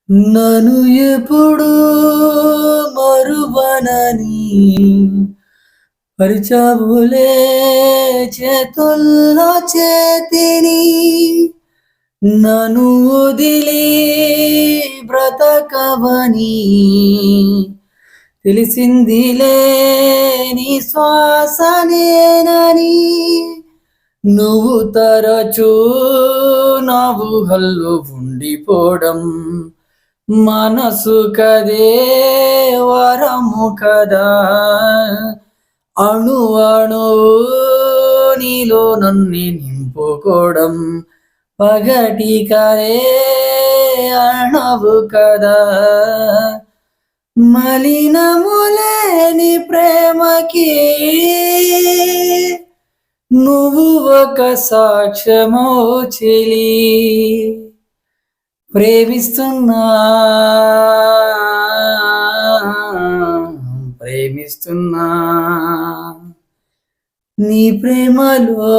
నన్ను ఎప్పుడు మరువనని పరిచావులే చేతుల్లో చేతిని నన్ను వదిలి బ్రతకవని తెలిసిందిలే నీ శ్వాసనేనని నువ్వు తరచూ నా ఊహల్లో ఉండిపోవడం మనసు కదే వరము కదా అణు అణు నీలో నన్ను నింపుకోవడం పగటి కరే అణవు కదా మలినములేని ప్రేమకి నువ్వు ఒక సాక్ష్యమో చెలి ప్రేమిస్తున్నా ప్రేమిస్తున్నా నీ ప్రేమలో